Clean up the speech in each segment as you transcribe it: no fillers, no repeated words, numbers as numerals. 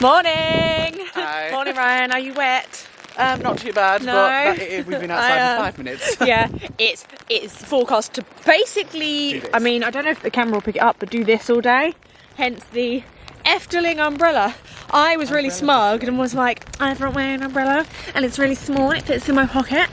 Morning! Hi. Morning, Ryan. Are you wet? Not too bad, No. but we've been outside for 5 minutes. Yeah, it's forecast to basically, I mean, I don't know if the camera will pick it up, but do this all day. Hence the Efteling umbrella. I was really smug and was like, I don't wear an umbrella and it's really small and it fits in my pocket.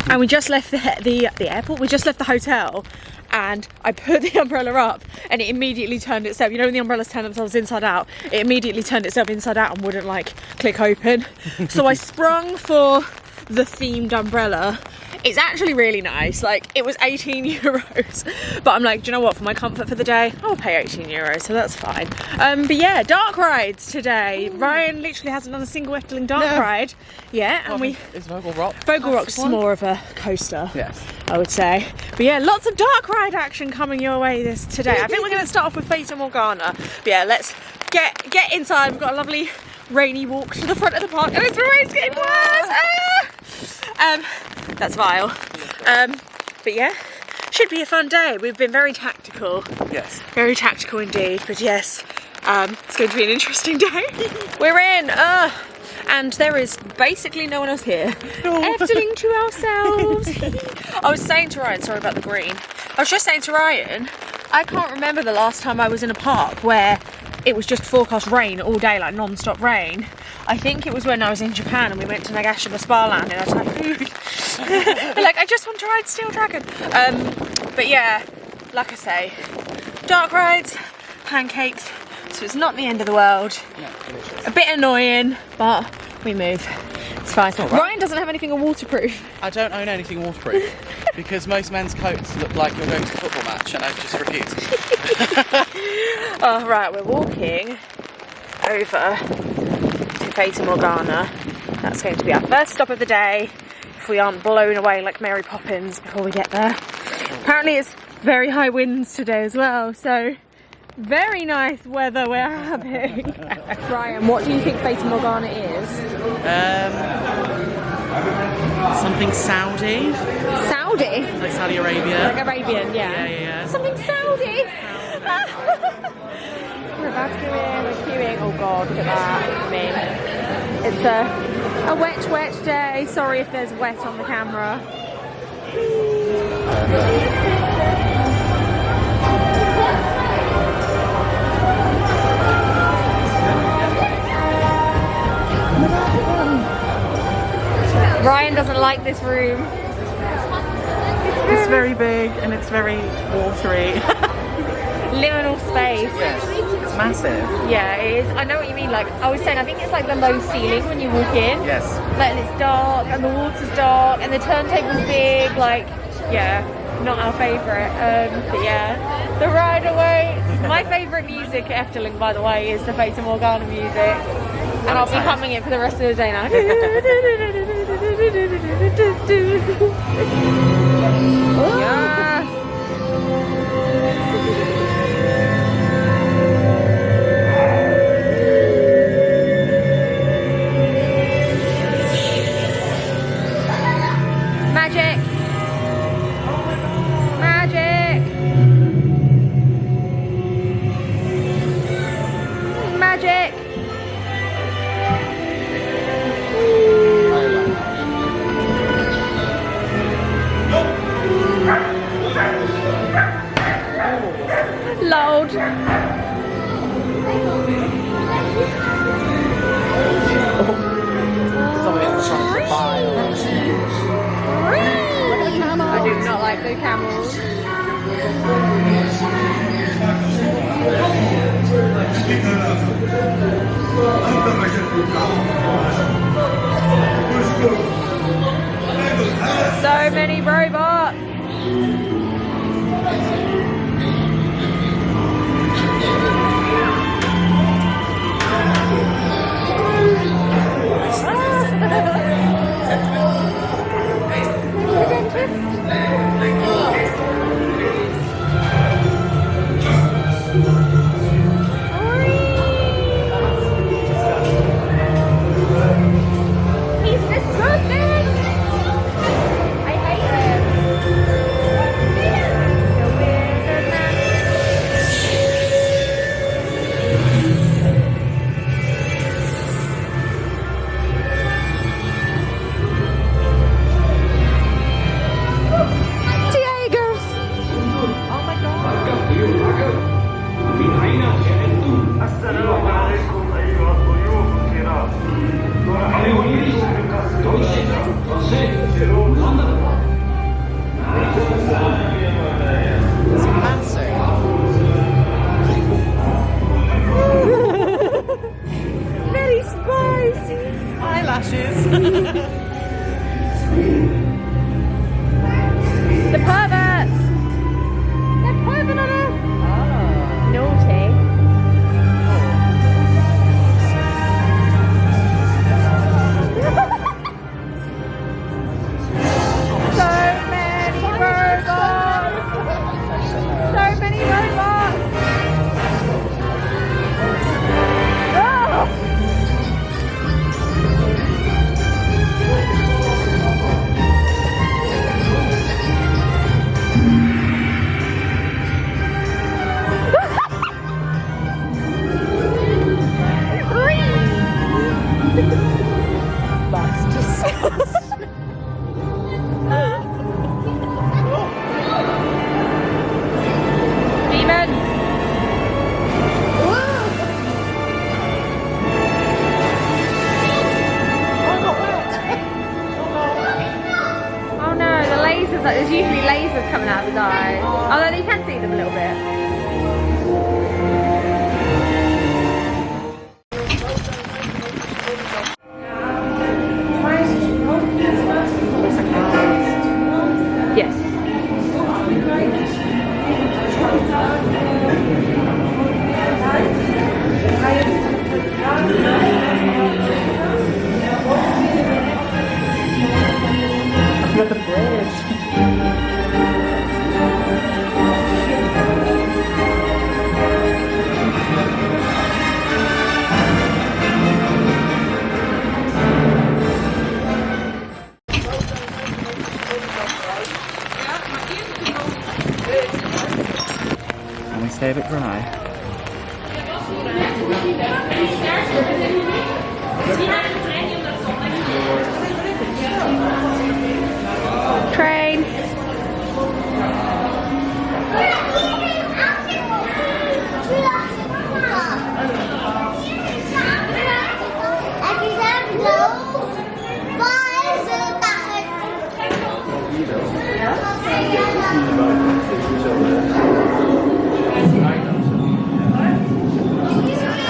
And we just left the airport, we just left the hotel, and I put the umbrella up and it immediately turned itself, you know when the umbrellas turn themselves inside out, it immediately turned itself inside out and wouldn't like click open. So I sprung for the themed umbrella. It's actually really nice, like it was 18 euros, but I'm like, do you know what, for my comfort for the day, I'll pay 18 euros, so that's fine. But yeah, dark rides today. Ryan literally hasn't done a single Efteling dark ride yet, and Is Vogelrock? Vogelrock's more of a coaster, Yes. I would say. But yeah, lots of dark ride action coming your way today. I think we're going to start off with Fata Morgana. But yeah, let's get inside. We've got a lovely rainy walk to the front of the park, and it's always getting worse. That's vile. But yeah, should be a fun day. We've been very tactical. Yes. Very tactical indeed. But yes, it's going to be an interesting day. We're in. And there is basically no one else here. Efteling to ourselves. I was saying to Ryan, sorry about the green. I was just saying to Ryan, I can't remember the last time I was in a park where it was just forecast rain all day, like non-stop rain. I think it was when I was in Japan and we went to Nagashima Spa Land and I was like, like I just want to ride Steel Dragon. But yeah, like I say, dark rides, pancakes, so it's not the end of the world. Yeah, delicious. A bit annoying, but we move. It's fine. Ryan doesn't have anything waterproof. I don't own anything waterproof because most men's coats look like you're going to a football match, and I just refuse. Oh, right, we're walking over to Fata Morgana. That's going to be our first stop of the day, if we aren't blown away like Mary Poppins before we get there. Apparently it's very high winds today as well, so very nice weather we're having. Ryan, what do you think Fata Morgana is? Something Saudi? Saudi? Like Saudi Arabia? Like Arabian, yeah. Yeah. Something Saudi! We're about to go in, we're queuing. Oh god, look at that. I mean, it's a wet day. Sorry if there's wet on the camera. Ryan doesn't like this room. It's very big and it's very watery. Liminal space. Yes, it's massive. Yeah, it is. I know what you mean. Like I was saying, I think it's like the low ceiling when you walk in. Yes. Like, and it's dark and the water's dark and the turntable's big. Like, yeah, not our favourite. But yeah, the ride awaits. My favourite music at Efteling, by the way, is the Fata Morgana music, and I'll be humming it for the rest of the day now. Yeah. Magic! Magic! Magic! Loud! I do not like the camels. So many robots. eyelashes. The perverts! They're perving on her! Naughty. So many robots! So many robots! Oh! That's disgusting. Demons! Oh no, the lasers, like, there's usually lasers coming out of his eyes. Although you can see them a little bit. Yes. Look at the bridge. And we stay a bit dry. Train.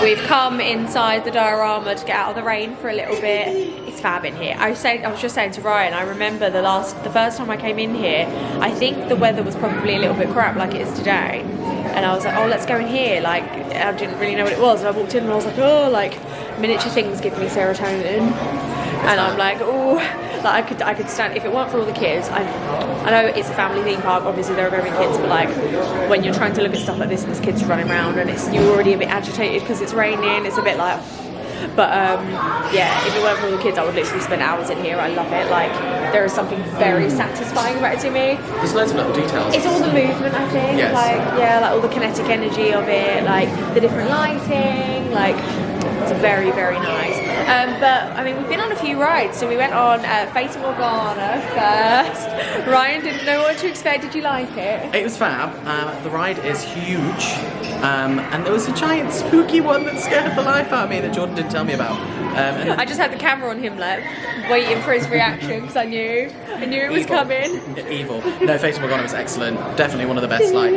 We've come inside the diorama to get out of the rain for a little bit. It's fab in here. I was just saying to Ryan, I remember the first time I came in here, I think the weather was probably a little bit crap like it is today. And I was like, oh, let's go in here. Like, I didn't really know what it was. And I walked in and I was like, oh, like, miniature things give me serotonin. And I'm like, oh, like I could stand, if it weren't for all the kids, I know it's a family theme park, obviously there are very kids, but like, when you're trying to look at stuff like this and there's kids running around and you're already a bit agitated because it's raining, it's a bit like, but yeah, if it weren't for all the kids, I would literally spend hours in here. I love it. Like, there is something very satisfying about it to me. There's loads of little details. It's all the movement, I think. Yes. Like, yeah, like all the kinetic energy of it, like the different lighting, like, it's very, very nice. But I mean, we've been on a few rides. So we went on Fata Morgana first. Ryan didn't know what to expect. Did you like it? It was fab. The ride is huge. And there was a giant spooky one that scared the life out of me that Jordan didn't tell me about. And I just had the camera on him, like, waiting for his reaction because I knew it was evil. coming. Evil. No, Fata Morgana was excellent. Definitely one of the best, like.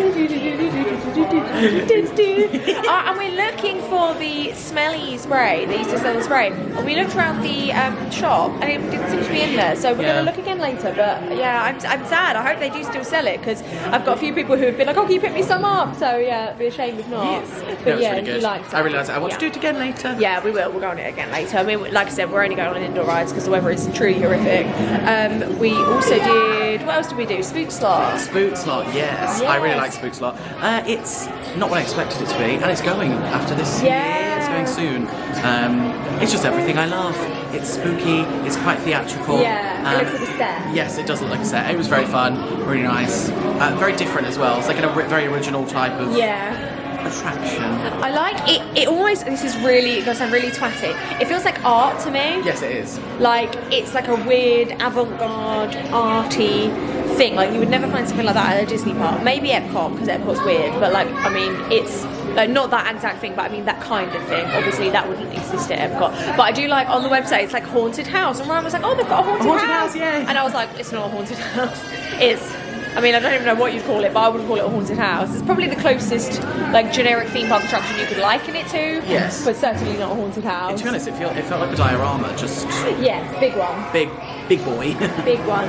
And we're looking for the smelly spray. They used to sell the spray. And we looked around the shop and it didn't seem to be in there. So we're going to look again later. But yeah, I'm sad. I hope they do still sell it because I've got a few people who have been like, oh, can you pick me some up? So yeah, it'd be a shame if not. Yes. But No, it's yeah, really good. you liked it. I really liked it. I want to do it again later. Yeah, we will. We'll go on it again later. I mean, like I said, we're only going on indoor rides because the weather is truly horrific. We also did, what else did we do? Spookslot. Spookslot, yes. I really like Spookslot. It's not what I expected it to be, and it's going after this year. It's going soon. It's just everything I love. It's spooky. It's quite theatrical. Yeah, it looks like a set. Yes, it does look like a set. It was very fun, really nice, very different as well. It's like a very original type of attraction. I like it. It almost, this is really, it's going to sound really twatty. It feels like art to me. Yes, it is. Like, it's like a weird, avant-garde, arty thing. Like, you would never find something like that at a Disney park. Maybe Epcot, because Epcot's weird. But, like, I mean, it's like, not that exact thing, but I mean that kind of thing. Obviously, that wouldn't exist at Epcot. But I do like, on the website, it's like haunted house. And Ryan was like, oh, they've got a haunted house. House, yay. And I was like, it's not a haunted house. It's I mean, I don't even know what you'd call it, but I wouldn't call it a haunted house. It's probably the closest, like, generic theme park attraction you could liken it to. Yes. But certainly not a haunted house. To be honest, it felt like a diorama, just Yes, big one. big boy. Big one.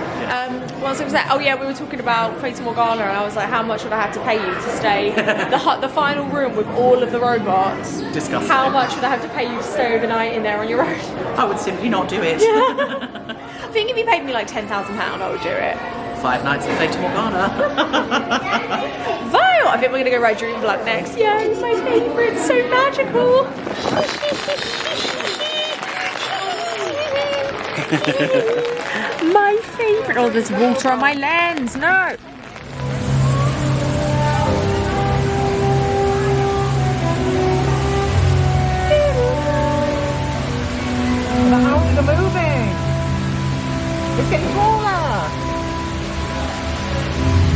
What else was that? Oh yeah, we were talking about Fata Morgana, and I was like, how much would I have to pay you to stay the final room with all of the robots? Disgusting. How much would I have to pay you to stay overnight in there on your own? I would simply not do it. I think if you paid me like £10,000, I would do it. 5 nights at Fata Morgana. Vile! I think we're gonna go ride Droomvlucht next. Yeah, it's my favourite. So magical. My favourite. Oh, there's water on my lens. No. The houses are moving. It's getting taller.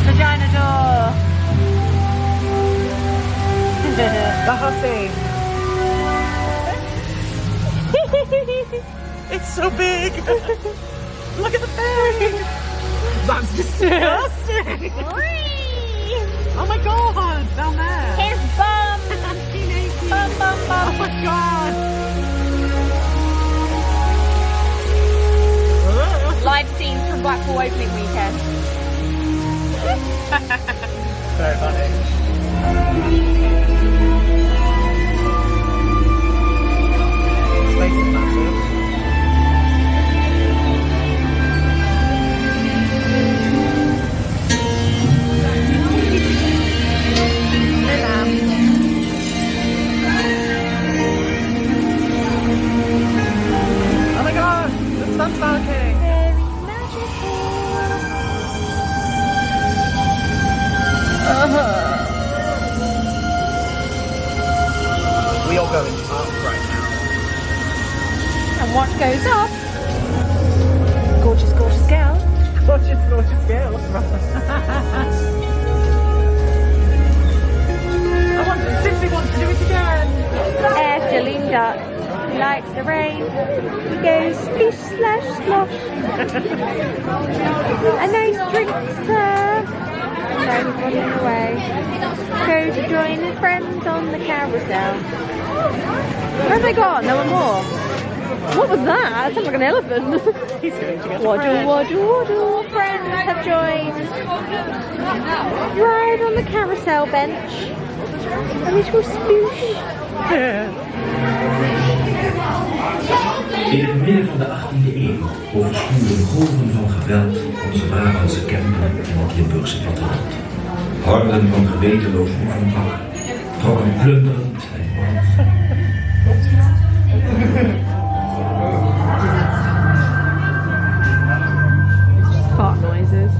Vagina door. The hussy. It's so big. Look at the thing. That's disgusting. Oh my god, down there. His bum. Bum, bum, bum. Oh my god. Live scenes from Blackpool opening weekend. Very funny. Space is massive. Oh my god, the sun's sparking. We all going up right now. And what goes up? Gorgeous, gorgeous girl. Gorgeous, gorgeous girl. Simply want to do it again. Efteling duck likes the rain. He goes splish slash slosh. A nice drink, sir. So he's running away. Go to join his friends on the carousel. Where have they gone? There were more. What was that? That sounds like an elephant. He's going to get Waddle, waddle, waddle. Friends have joined. Ride on the carousel bench. A little sploosh. In het midden van de 18e eeuw overspoelden golven van geweld onze Brabantse camper en het Limburgse platteland. Horden van gewetenloos oefenpak trokken plunderend en Fart noises.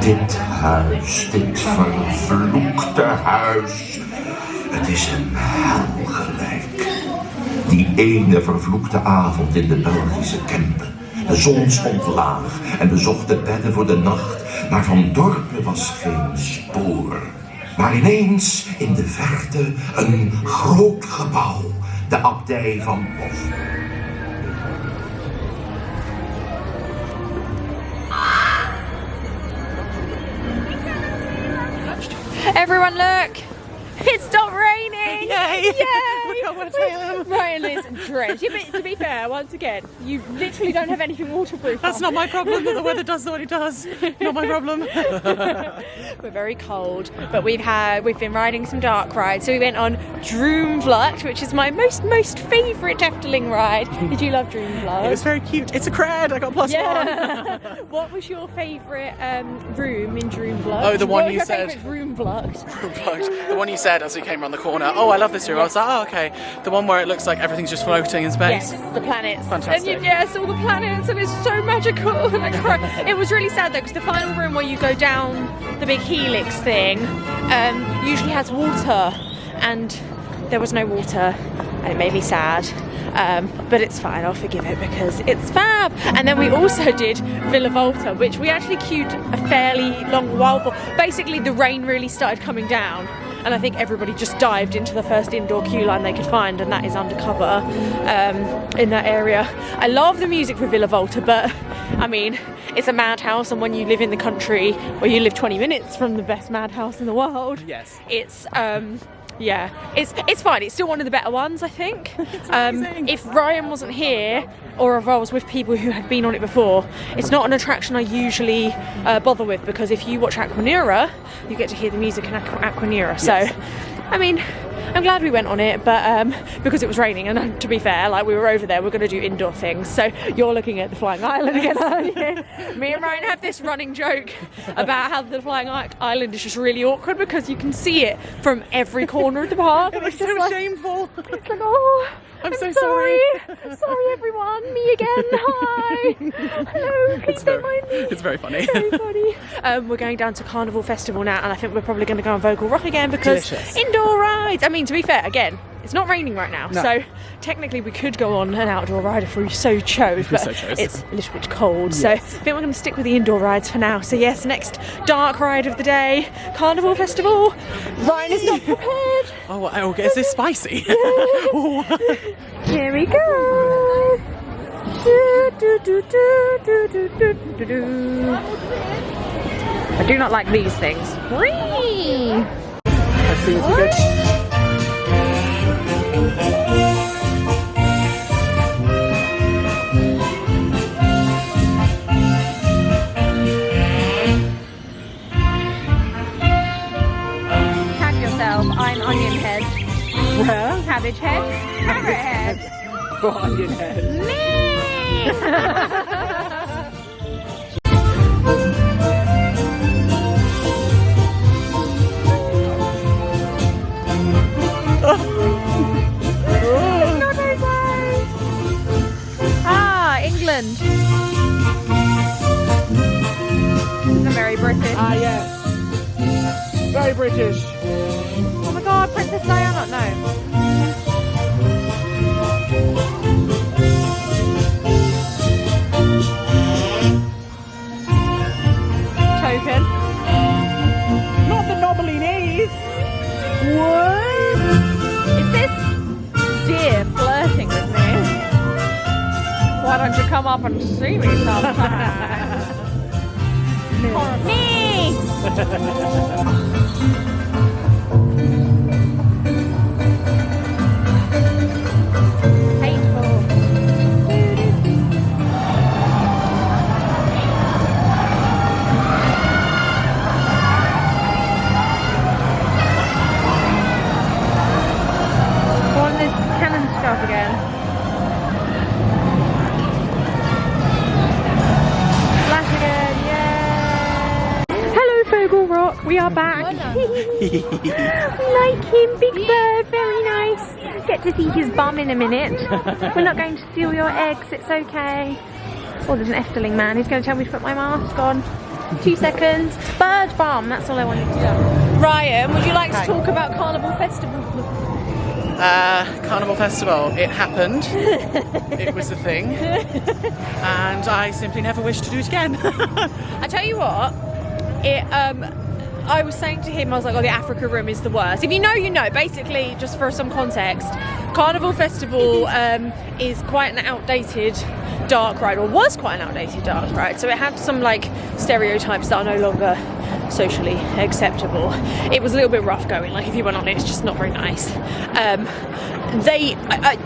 Dit huis, dit vervloekte huis. Het is een hel gelijk. Die ene vervloekte avond in de Belgische Kempen. De zon stond laag en bezocht de bedden voor de nacht, maar van dorpen was geen spoor. Maar ineens in de verte een groot gebouw, de abdij van Bos. Everyone look! It stopped raining! Yay! Yay! We got one tail. Ryan is drenched. Yeah, but to be fair, once again, you literally don't have anything waterproof. That's not my problem that the weather does what it does. Not my problem. We're very cold, but we've been riding some dark rides. So we went on Droomvlucht, which is my most favourite Efteling ride. Did you love Droomvlucht? It was very cute. It's a cred. I got +1. Yeah. What was your favourite room in Droomvlucht? Oh, the one what you was your said. favourite Droomvlucht? The one you said as we came around the corner. Oh, I love this room. I was like, oh, okay. The one where it looks like everything's just floating in space. Yes, the planets. Fantastic. And yes, all the planets, and it's so magical. And I cried. It was really sad though, because the final room where you go down the big helix thing usually has water, and there was no water, and it made me sad. But it's fine, I'll forgive it because it's fab. And then we also did Villa Volta, which we actually queued a fairly long while for. Basically, the rain really started coming down. and I think everybody just dived into the first indoor queue line they could find, and that is undercover in that area. I love the music for Villa Volta, but I mean, it's a madhouse, and when you live in the country where you live 20 minutes from the best madhouse in the world, Yes. it's yeah, it's fine. It's still one of the better ones, I think. If Ryan wasn't here, or if I was with people who had been on it before, it's not an attraction I usually bother with, because if you watch Aquanura, you get to hear the music in Aquanura. So, I mean, I'm glad we went on it, but because it was raining, and to be fair, like, we were over there, we're going to do indoor things. So you're looking at the Flying Island again, aren't you? Me and Ryan have this running joke about how the Flying Island is just really awkward because you can see it from every corner of the park. It's just so like, shameful. it's like, oh, I'm so sorry. Sorry, everyone. Me again. Hi. Hello. Please don't mind me. It's very funny. Very funny. We're going down to Carnaval Festival now, and I think we're probably going to go on Vocal Rock again because Delicious. indoor rides. I mean, to be fair, again, it's not raining right now, No. so technically we could go on an outdoor ride if we so chose, but it's a little bit cold. So I think we're going to stick with the indoor rides for now. So yes, next dark ride of the day, Carnival Festival. Ryan is not prepared. Oh, is this spicy? Here we go. Do, do, do, do, do, do, do, do, do. I do not like these things. Whee! Let's see, it's good. Have yourself. I'm onion head. Where? Cabbage head. Carrot head. Onion head. England. This is very British. Ah, yes. Very British. Oh my god, Princess Diana, no. Token. Not the knobbly knees. What? Is this deer flirting with me? Why don't you come up and see me sometime? Me! Hateful. Go on this Canon stuff again. Rock, we are back. We like him, big bird, very nice. Get to see his bum in a minute. We're not going to steal your eggs, it's okay. Oh, there's an Efteling man, he's going to tell me to put my mask on. 2 seconds. Bird bum, that's all I wanted to do. Ryan, would you like to talk about Carnival Festival? Carnival Festival, it happened. It was a thing. And I simply never wish to do it again. I tell you what, I was saying to him, I was like, oh, the Africa room is the worst. If you know, you know. Basically, just for some context, Carnival Festival is quite an outdated dark ride, or was quite an outdated dark ride. So it had some like stereotypes that are no longer socially acceptable. It was a little bit rough going, like if you went on it, it's just not very nice.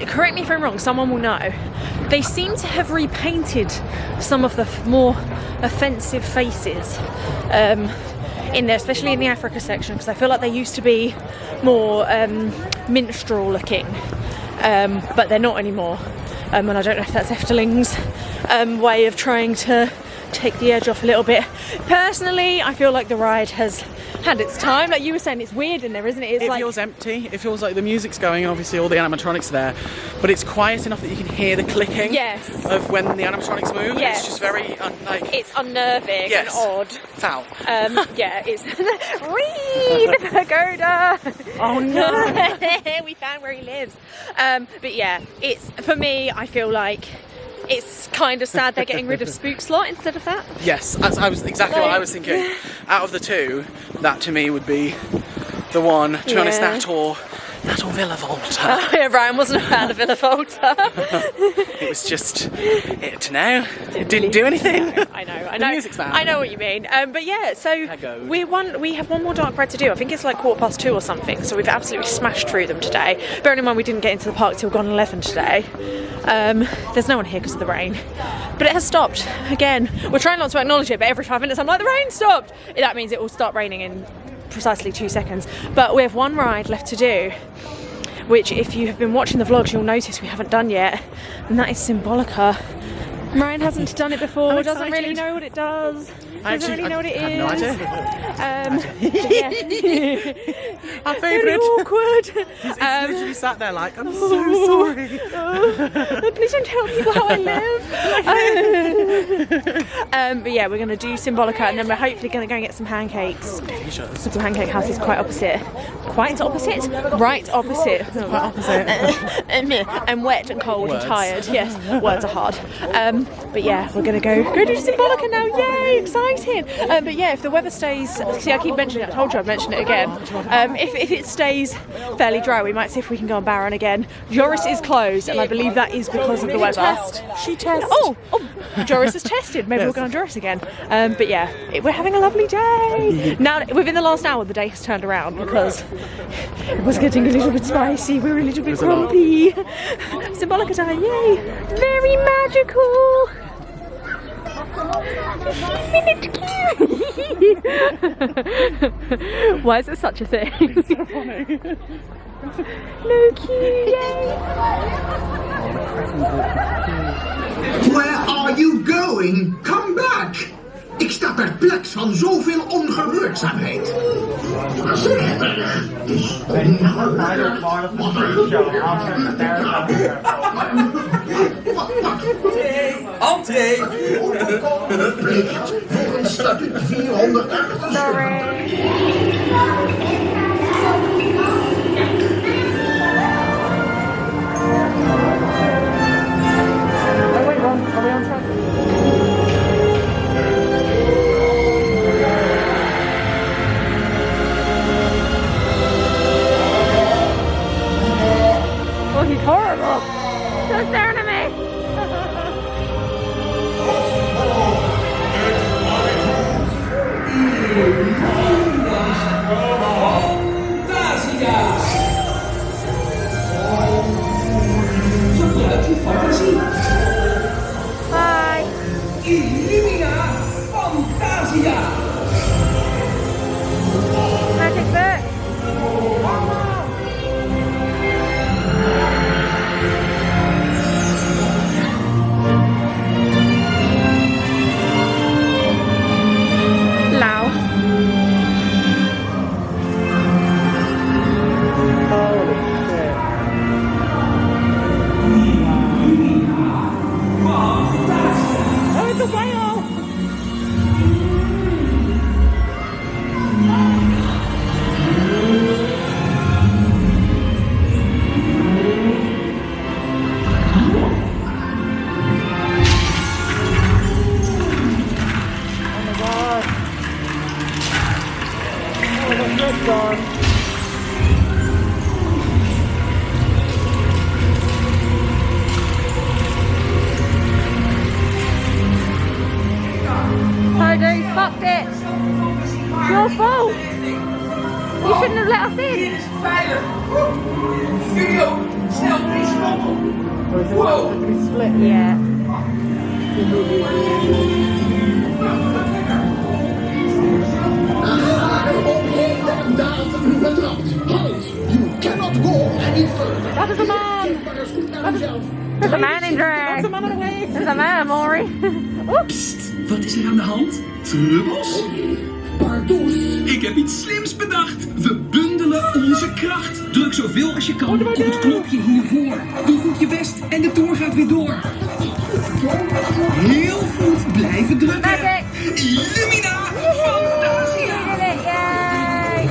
Correct me if I'm wrong, someone will know. They seem to have repainted some of the more offensive faces in there, especially in the Africa section, because I feel like they used to be more minstrel looking, but they're not anymore. And I don't know if that's Efteling's way of trying to take the edge off a little bit. Personally, I feel like the ride has had its time. Like you were saying, it's weird in there, isn't it? It feels empty. It feels like the music's going, and obviously all the animatronics are there, but it's quiet enough that you can hear the clicking of when the animatronics move. Yes. It's just very it's unnerving and odd. Foul. Yeah, it's Reed the Pagode. Oh no. We found where he lives. But yeah, it's for me. I feel like it's kind of sad they're getting rid of Spookslot instead of that. Yes, I was exactly what I was thinking. Out of the two, that to me would be the one. To be honest, Yeah. that or Villa Volta. Oh, yeah, Ryan wasn't a fan of Villa Volta. It was just, it didn't do anything. I know. The music's fab. I know what you mean. But yeah, so Pagode. we have one more dark ride to do. I think it's like 2:15 or something. So we've absolutely smashed through them today. Bearing in mind we didn't get into the park till gone 11 today. There's no one here because of the rain, but it has stopped again. We're trying not to acknowledge it, but every 5 minutes I'm like, the rain stopped. That means it will start raining in precisely 2 seconds. But we have one ride left to do, which if you have been watching the vlogs you'll notice we haven't done yet, and that is Symbolica. Ryan hasn't done it before, I'm doesn't really excited. know what it does, I doesn't really know what it have is. no idea. Our Very favourite. awkward. He's literally sat there like, I'm so sorry. Please don't tell people how I live. But yeah, we're going to do Symbolica, and then we're hopefully going to go and get some pancakes. Delicious. The pancake house is quite opposite. Quite opposite? Right opposite. No, right opposite. I'm wet and cold Words. and tired. Yes, words are hard. But yeah, we're going to go do Symbolica now. Yay, exciting. But yeah, if the weather stays... See, I keep mentioning it. I told you I'd mention it again. If it stays fairly dry, we might see if we can go on Barron again. Joris is closed, and I believe that is because of the weather. She tests. Oh, Joris has tested. Maybe we'll go on Joris again. But yeah, we're having a lovely day. Now, within the last hour, the day has turned around because it was getting a little bit spicy. We were a little bit grumpy. Symbolica time, yay! Very magical. Why is it such a thing? It's so funny. No cute, yay! Where are you going? Come back! Ik sta perplex van zoveel ongehoorzaamheid. Ze hebben het is Entree! onverplicht voor een statuut 400 Oh, he's horrible. So staring at me. Bye. Magic book. Loud. Oh, it's a whale! Pagode, you fucked it. It's your fault. You shouldn't have let us in. Veilig! Studio, snel, deze kant op! Wow! Yeah. datum betrapt. Halt! You cannot go any further. That is a man. There's a man in drag. There's a man, Maury. Oops. Wat is er aan de hand? Trubbels? Pardoes. Ik heb iets slims bedacht. We bundelen onze kracht. Druk zoveel als je kan op het knopje hiervoor. Doe goed je best en de tour gaat weer door. Heel goed blijven drukken. Magic. Illumina Fantasia. Yay.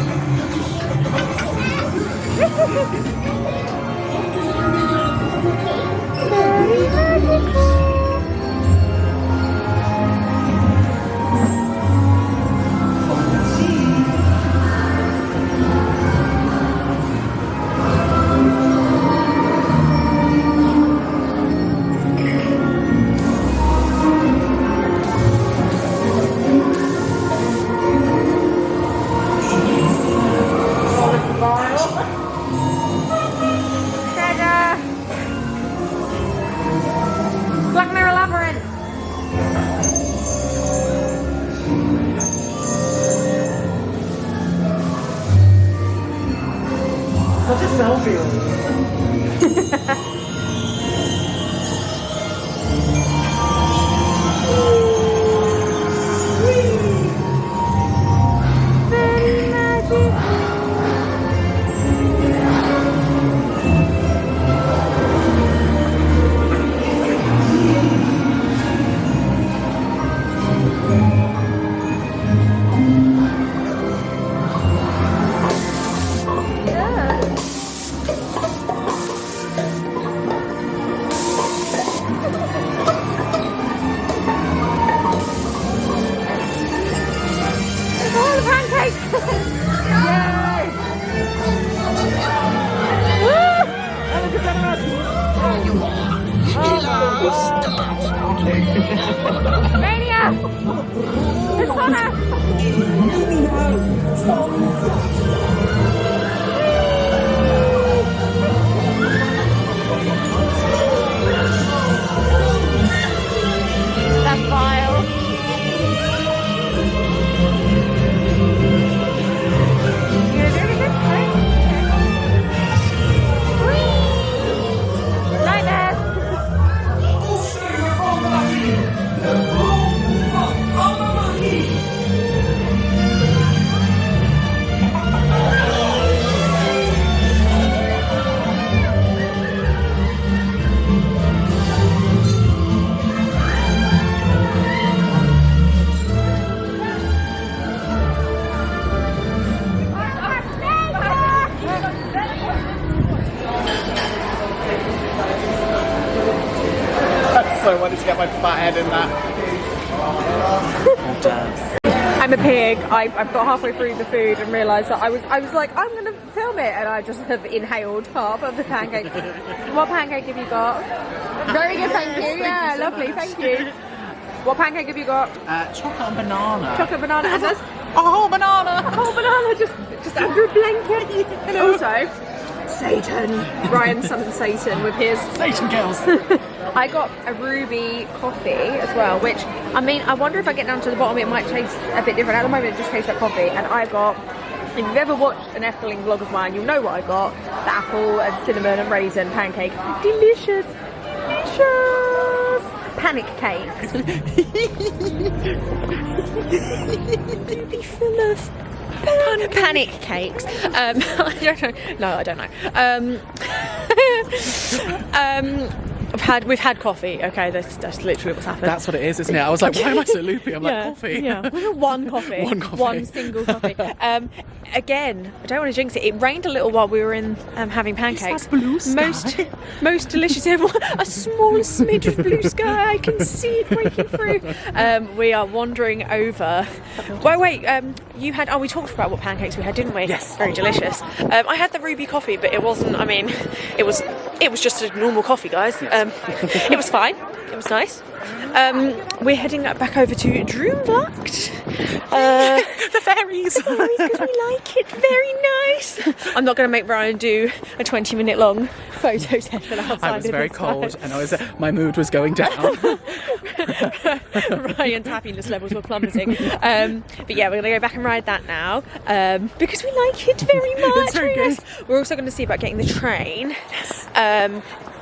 Such a selfie. Mania! It's Fata! That's vile. You're doing good, right? Nightmare! So I wanted to get my fat head in that. I'm a pig. I've got halfway through the food and realised that I was like, I'm going to film it, and I just have inhaled half of the pancake. What pancake have you got? Very good, thank you. Yeah, lovely, thank you. What pancake have you got? Chocolate and banana. Chocolate banana. And there's A whole banana. a whole banana just under a blanket. Also, Satan. Ryan's son Satan with his Satan girls. I got a ruby coffee as well, which, I mean, I wonder if I get down to the bottom it might taste a bit different. At the moment it just tastes like coffee, and I got, if you've ever watched an Efteling vlog of mine, you'll know what I got. The apple and cinnamon and raisin pancake. Delicious! Delicious! Panic cakes. Be full of panic cakes. I don't know. No, I don't know. We've had coffee. Okay, that's literally what's happened. That's what it is, isn't it? I was like, why am I so loopy? I'm like, coffee. Yeah, one coffee. One single coffee. Again, I don't want to jinx it. It rained a little while we were in having pancakes. Blue sky? Most delicious. A small smidge of blue sky. I can see it breaking through. We are wandering over. Wait. You had. Oh, we talked about what pancakes we had, didn't we? Yes. Very delicious. I had the ruby coffee, but it wasn't. I mean, it was just a normal coffee, guys. It was fine. It was nice. We're heading back over to Droomvlucht. The fairies. Because we like it. Very nice. I'm not going to make Ryan do a 20-minute long photo session outside. I was very cold, and my mood was going down. Ryan's happiness levels were plummeting. But yeah, we're going to go back and ride that now because we like it very much. It's very good. We're also going to see about getting the train.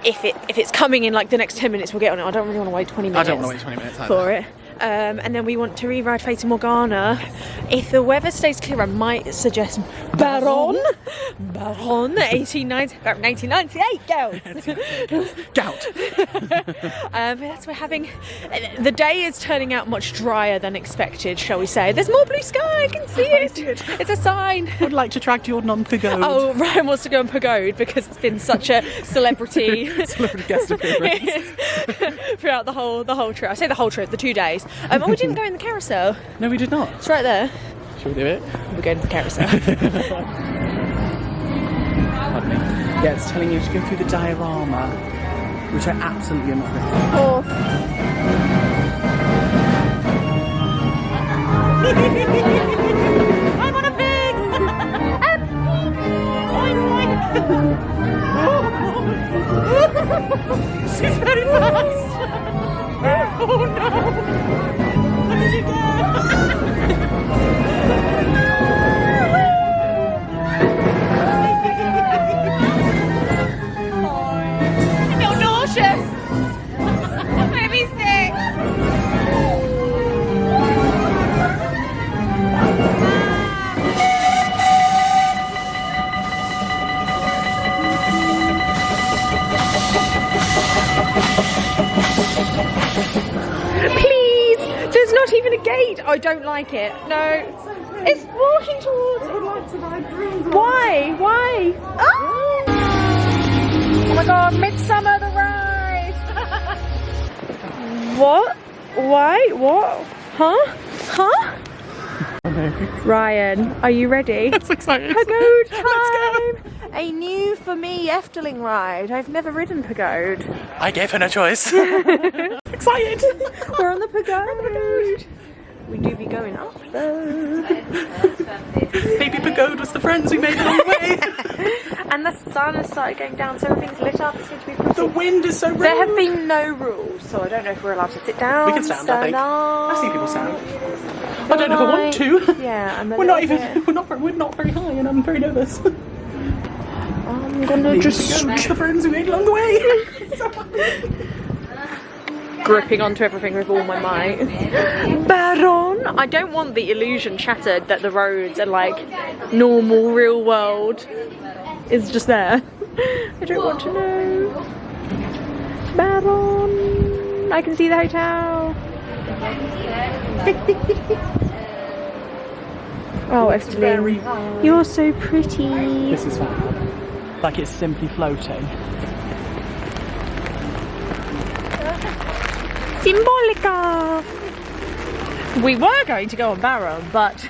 If it's coming in like the next 10 minutes, we'll get on it. I don't really want to wait 20 minutes. I don't want to wait 20 minutes either. For it. And then we want to re-ride Fata Morgana. If the weather stays clear, I might suggest Baron 1898 girls. Gout. But that's we're having. The day is turning out much drier than expected, shall we say? There's more blue sky. I can see it. It's a sign. Would like to track your non-pagode. Oh, Ryan wants to go on Pagode because it's been such a celebrity guest appearance throughout the whole trip. I say the whole trip, the 2 days. Oh, we didn't go in the carousel. No, we did not. It's right there. Should we do it? We're going to the carousel. Pardon me. Yeah, it's telling you to go through the diorama, which I absolutely am not going to. Oh. I'm on a pig! She's very fast! Oh no! What did you get? even a gate. I don't like it. No. It's walking towards it. Why? Why? Oh! Oh my god, Midsummer the ride! What? Why? What? Huh? Huh? Ryan, are you ready? That's exciting. Pagode time! Let's go! A new for me Efteling ride. I've never ridden Pagode. I gave her no choice. Excited! We're on the Pagode. We do be going up though. Baby Pagode was the friends we made along the way. And the sun has started going down, so everything's lit up. It's going to be pretty. The wind is so rude. There have been no rules, so I don't know if we're allowed to sit down. We can stand, I think. Up. I've seen people stand. I don't know if I want to. Yeah, I'm a We're not little even. bit- We're not very high, and I'm very nervous. I'm gonna just It's the friends we made along the way. gripping onto everything with all my might. Baron! I don't want the illusion shattered that the roads are like normal real world is just there. I don't want to know. Baron! I can see the hotel. Oh, Efteling, you're so pretty. This is fun. Like it's simply floating. Symbolica! We were going to go on Baron, but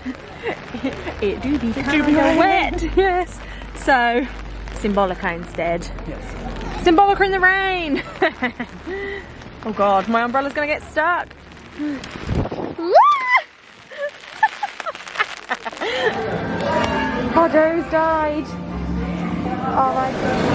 it do be kind of wet. Yes. So, Symbolica instead. Yes. Symbolica in the rain! Oh god, my umbrella's gonna get stuck. Pagode's died. Oh my god.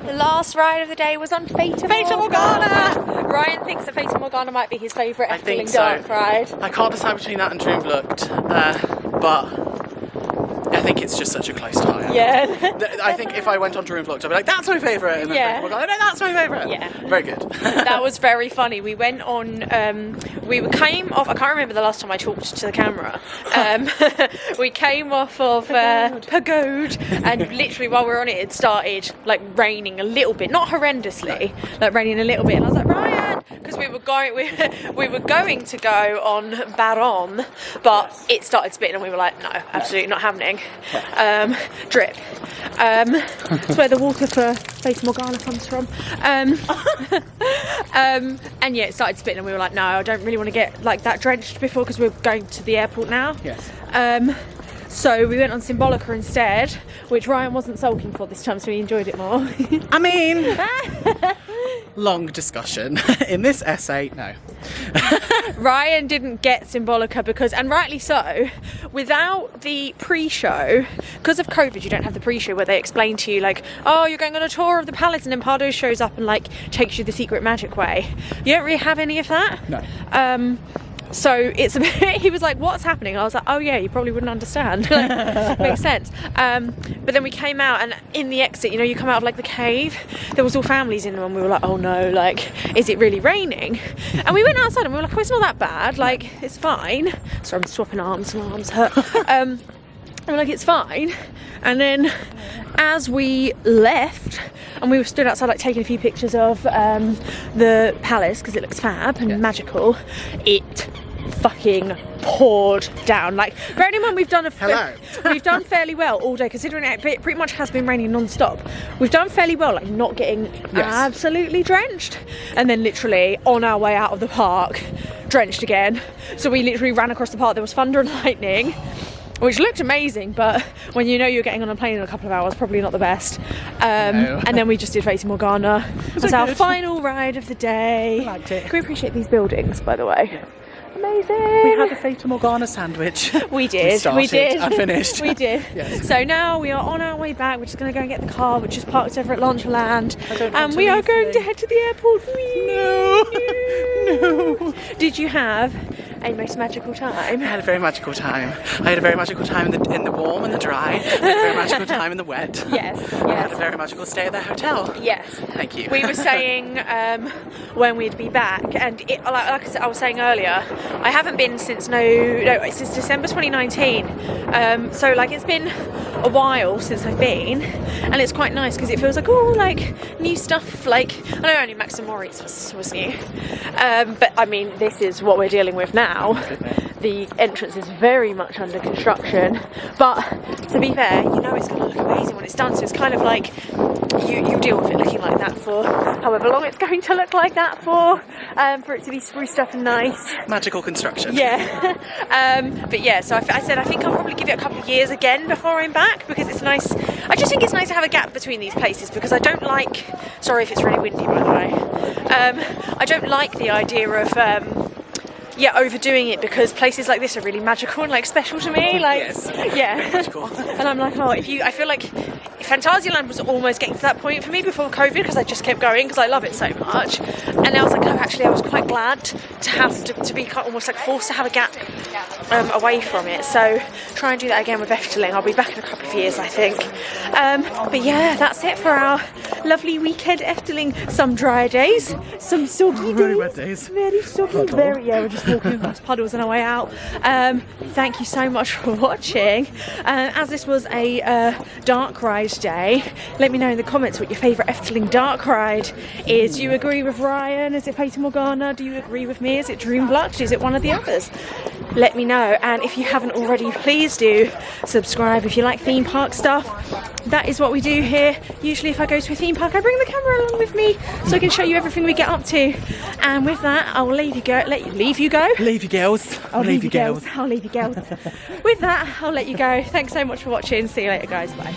The last ride of the day was on Fata Morgana. Ryan thinks that Fata Morgana might be his favourite think Efteling so. dark ride. I can't decide between that and Droomvlucht, but I think it's just such a close tie. Yeah. I think if I went on Droomvlucht, I'd be like, that's my favourite. And then Yeah. people go, no, that's my favourite. Yeah. Very good. That was very funny. We went on, we came off, I can't remember the last time I talked to the camera. We came off of Pagode, and literally while we were on it, it started like raining a little bit, not horrendously, like raining a little bit. And I was like, Ryan, because we were going to go on Baron, but it started spitting, and we were like, no, absolutely not happening. Drip. That's where the water for Fata Morgana comes from. And yeah, it started spitting, and we were like, no, I don't really want to get like that drenched before, because we're going to the airport now. Yes. So we went on Symbolica instead, which Ryan wasn't sulking for this time, so he enjoyed it more. I mean, long discussion in this essay. No. Ryan didn't get Symbolica because, and rightly so, without the pre-show, because of COVID, you don't have the pre-show where they explain to you like, oh, you're going on a tour of the palace, and then Pardo shows up and like takes you the secret magic way. You don't really have any of that. No. So it's a bit, he was like, what's happening? I was like, oh yeah, you probably wouldn't understand. Like, makes sense. But then we came out, and in the exit, you know, you come out of like the cave, there was all families in them, and we were like, oh no, like, is it really raining? And we went outside and we were like, oh, it's not that bad, like, it's fine. So I'm swapping arms, my arms hurt. And we're like, it's fine. And then as we left, and we were stood outside like taking a few pictures of the palace, because it looks fab and magical, it fucking poured down. Like, bearing in mind we've done we've done fairly well all day, considering it pretty much has been raining non-stop. We've done fairly well, like not getting absolutely drenched, and then literally on our way out of the park, drenched again. So we literally ran across the park. There was thunder and lightning, which looked amazing, but when you know you're getting on a plane in a couple of hours, probably not the best. No. And then we just did Fata Morgana. It was our final ride of the day. I liked it. Can we appreciate these buildings, by the way? Amazing. We had a Fata Morgana sandwich. We did. We did. I finished. We did. Yes. So now we are on our way back. We're just going to go and get the car, which is parked over at Launcherland. don't want And to we are leave going me. to head to the airport. No. Did you have a most magical time? I had a very magical time. I had a very magical time in the warm and the dry. I had a very magical time in the wet. Yes, I had a very magical stay at the hotel. Yes. Thank you. We were saying when we'd be back, and like I was saying earlier, I haven't been since since December 2019. So like it's been a while since I've been, and it's quite nice because it feels like like new stuff. Like I know only Max and Moritz was new, but I mean this is what we're dealing with now. The entrance is very much under construction, but to be fair, you know it's going to look amazing when it's done, so it's kind of like you deal with it looking like that for however long it's going to look like that for it to be spruced up and nice. Magical construction. Yeah. But yeah, so I said I think I'll probably give it a couple of years again before I'm back, because it's nice. I just think it's nice to have a gap between these places, because I don't like, sorry if it's really windy by the way, I don't like the idea of overdoing it, because places like this are really magical and like special to me. Like, yes. Yeah. Magical. And I'm like, I feel like Phantasialand was almost getting to that point for me before COVID, because I just kept going because I love it so much. And I was like, actually, I was quite glad to have to be almost like forced to have a gap away from it. So try and do that again with Efteling. I'll be back in a couple of years, I think. But yeah, that's it for our lovely weekend Efteling. Some dry days, some soggy Very days. wet days. Very soggy. We're just walking across puddles on our way out. Thank you so much for watching. As this was a dark ride day, let me know in the comments what your favourite Efteling dark ride is. Do you agree with Ryan? Is it Fata Morgana? Do you agree with me? Is it Droomvlucht? Is it one of the others? Let me know. And if you haven't already, please do subscribe if you like theme park stuff. That is what we do here. Usually if I go to a theme park, I bring the camera along with me so I can show you everything we get up to. And with that, I will leave you go. Leave you go. Leave you girls. I'll leave you girls. I'll leave you girls. With that, I'll let you go. Thanks so much for watching. See you later, guys. Bye.